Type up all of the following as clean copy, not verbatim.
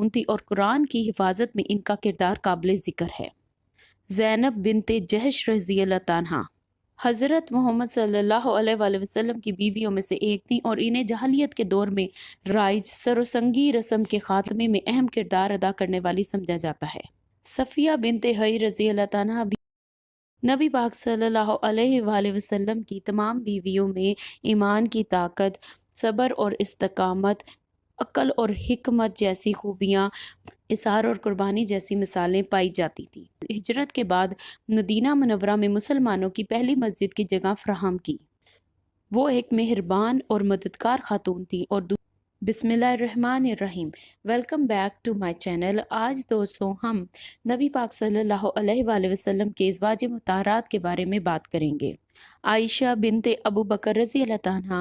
थी और कुरान की हिफाजत में इनका किरदार काबिल ज़िक्र है। ज़ैनब बिनते जहश रज़ी अल्लाह तआला हज़रत मोहम्मद सल्लल्लाहु अलैहि वसल्लम की बीवियों में से एक थी और इन्हें जहालियत के दौर में राइज सरोसंगी रस्म के खात्मे में अहम किरदार अदा करने वाली समझा जाता है। सफ़िया बिनते हई रज़ी अल्लाह तआला भी नबी पाक सल्लल्लाहु अलैहि वसल्लम की तमाम बीवियों में ईमान की ताकत, सब्र और इस्तकामत, अक्ल और हिकमत जैसी खूबियाँ, इसार और कुर्बानी जैसी मिसालें पाई जाती थी। हिजरत के बाद मदीना मुनव्वरा में मुसलमानों की पहली मस्जिद की जगह फराहम की। वो एक मेहरबान और मददगार खातून थी और बिस्मिल्लाहिर्रहमानिर्रहीम। Welcome back to my channel. आज दोस्तों हम नबी पाक सल्लल्लाहु अलैहि वसल्लम के अज़वाज मुताहरात के बारे में बात करेंगे। आयशा बिनते अबू बकर रज़ी अल्लाह तआला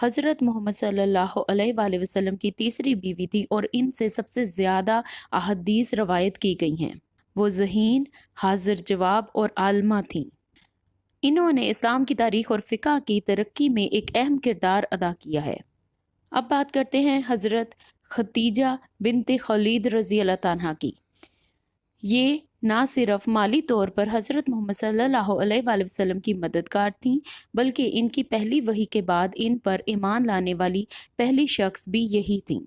हज़रत मोहम्मद सल्लल्लाहु अलैहि वसल्लम की तीसरी बीवी थी और इनसे सबसे ज़्यादा अहादीस रवायत की गई हैं। वो ज़हीन, हाजिर जवाब और आलमा थीं। इन्होंने इस्लाम की तारीख़ और फ़िक़्ह की तरक्की में एक अहम किरदार अदा किया है। अब बात करते हैं हज़रत खतीजा बिनते खलीद रज़ी अल्लाह तआला की। ये ना सिर्फ माली तौर पर हज़रत मोहम्मद सल्लल्लाहु अलैहि वसल्लम की मददगार थीं, बल्कि इनकी पहली वही के बाद इन पर ईमान लाने वाली पहली शख्स भी यही थीं।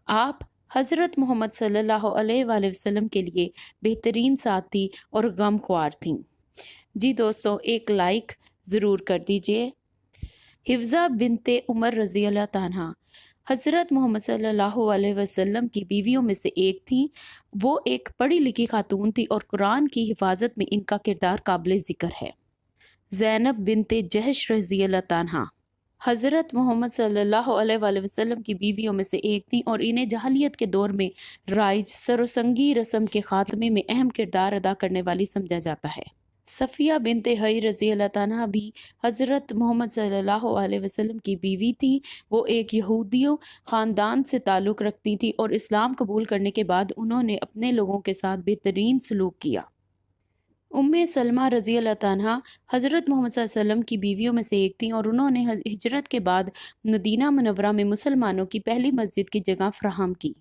आप हज़रत मोहम्मद सल्लल्लाहु अलैहि वसल्लम के लिए बेहतरीन साथी और गमख्वार थीं। जी दोस्तों, एक लाइक ज़रूर कर दीजिए। हिफ्ज़ा बिनते उमर रज़ी अल्लाह तआला हज़रत मोहम्मद सल्लल्लाहु अलैहि वसल्लम की बीवियों में से एक थी। वो एक पढ़ी लिखी खातून थी और कुरान की हिफाजत में इनका किरदार काबिल ज़िक्र है। ज़ैनब बिनते जहश रज़ी अल्लाह तआला हज़रत मोहम्मद सल्लल्लाहु अलैहि वसल्लम की बीवियों में से एक थी और इन्हें जहालियत के दौर में राइज सरोसंगी रस्म के खात्मे में अहम किरदार अदा करने वाली समझा जाता है। सफ़िया बिनते हई रज़ी अल्लाह तआला भी हज़रत मोहम्मद सल्लल्लाहु अलैहि वसल्लम की बीवी थी। वो एक यहूदियों ख़ानदान से ताल्लुक़ रखती थी और इस्लाम कबूल करने के बाद उन्होंने अपने लोगों के साथ बेहतरीन सलूक किया। उम्मे सलमा रज़ी अल्लाह तआला हज़रत मोहम्मद सल्लल्लाहु अलैहि वसल्लम की बीवियों में से एक थी और उन्होंने हिजरत के बाद मदीना मुनव्वरा में मुसलमानों की पहली मस्जिद की जगह फराहम की।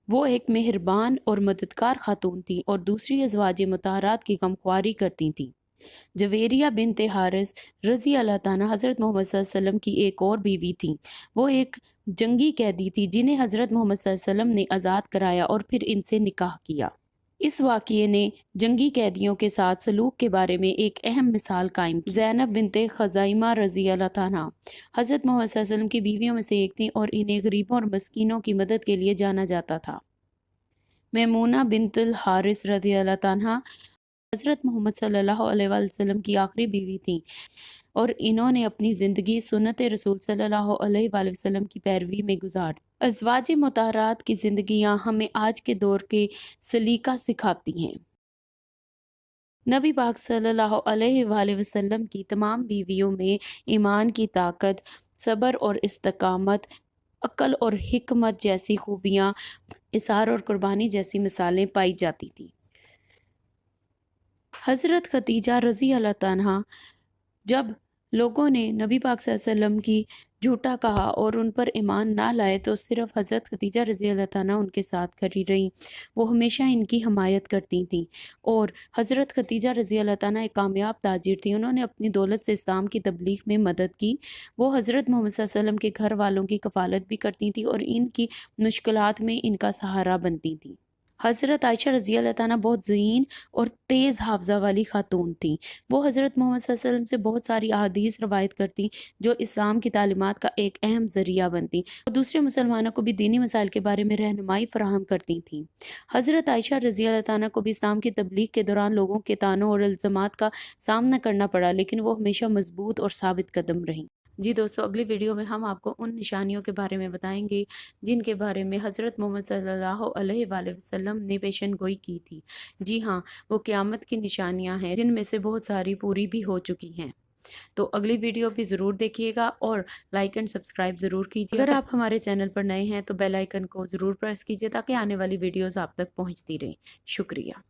वो एक मेहरबान और मददगार खातून थी और दूसरी अज़वाज मुताहरात की गमख्वारी करती थीं। जवेरिया बिनते हारिस रज़ी अल्लाह तआला हज़रत मोहम्मद सल्लल्लाहु अलैहि वसल्लम की एक और बीवी थीं। वो एक जंगी कैदी थी जिन्हें हज़रत मोहम्मद सल्लल्लाहु अलैहि वसल्लम ने आज़ाद कराया और फिर इनसे निकाह किया। इस वाक़ये ने जंगी कैदियों के साथ सलूक के बारे में एक अहम मिसाल कायम की। ज़ैनब बिनते ख़ुज़ैमा रज़ी अल्लाह तआला हज़रत मोहम्मद सल्लल्लाहु अलैहि वसल्लम की बीवियों में से एक थी और इन्हें गरीबों और मस्कीनों की मदद के लिए जाना जाता था। मैमूना बिनतुल हारिस रज़ी अल्लाह तआला हज़रत मोहम्मद सल्लल्लाहु अलैहि वसल्लम की आखिरी बीवी थीं और इन्होंने अपनी ज़िंदगी सुन्नत रसूल सल्लल्लाहु अलैहि वसल्लम की पैरवी में गुजार दी। अज़वाज मुताहरात की ज़िंदगियाँ हमें आज के दौर के सलीका सिखाती हैं। नबी पाक सल्लल्लाहु अलैहि वसल्लम की तमाम बीवियों में ईमान की ताकत, सब्र और इस्तकामत, अक्ल और हिकमत जैसी खूबियाँ, इसार और कुर्बानी जैसी मिसालें पाई जाती थी। हज़रत खतीजा रज़ी अल्लाह तआला जब लोगों ने नबी पाक सल्लल्लाहु अलैहि वसल्लम की झूठा कहा और उन पर ईमान ना लाए तो सिर्फ हज़रत खतीजा रज़ी अल्लाह तआला उनके साथ खड़ी रहीं। वो हमेशा इनकी हमायत करती थीं और हज़रत खतीजा रज़ी अल्लाह तआला एक कामयाब ताजिर थी। उन्होंने अपनी दौलत से इस्लाम की तबलीग में मदद की। वो हज़रत मोहम्मद सल्लल्लाहु अलैहि वसल्लम के घर वालों की कफ़ालत भी करती थी और इनकी मुश्किलात में इनका सहारा बनती थी। हज़रत आयशा रज़ी अल्लाह तआला बहुत ज़हीन और तेज़ हाफ़ज़ा वाली खातून थीं। वो हज़रत मोहम्मद सल्लल्लाहु अलैहि वसल्लम से बहुत सारी अहादीस रवायत करती जो इस्लाम की तालीमात का एक अहम ज़रिया बनती और दूसरे मुसलमानों को भी दीनी मसाइल के बारे में रहनुमाई फ़राहम करती थीं। हज़रत आयशा रज़ी अल्लाह तआला को भी इस्लाम की तबलीग के दौरान लोगों के तानों और इल्ज़ामात का सामना करना पड़ा, लेकिन वो हमेशा मजबूत और साबित कदम रहीं। जी दोस्तों, अगली वीडियो में हम आपको उन निशानियों के बारे में बताएंगे जिनके बारे में हज़रत मोहम्मद सल्लल्लाहु अलैहि वसल्लम ने पेशन गोई की थी। जी हाँ, वो क़यामत की निशानियां हैं जिनमें से बहुत सारी पूरी भी हो चुकी हैं। तो अगली वीडियो भी ज़रूर देखिएगा और लाइक एंड सब्सक्राइब ज़रूर कीजिए। अगर आप हमारे चैनल पर नए हैं तो बेल आइकन को ज़रूर प्रेस कीजिए ताकि आने वाली वीडियोज़ आप तक पहुँचती रहें। शुक्रिया।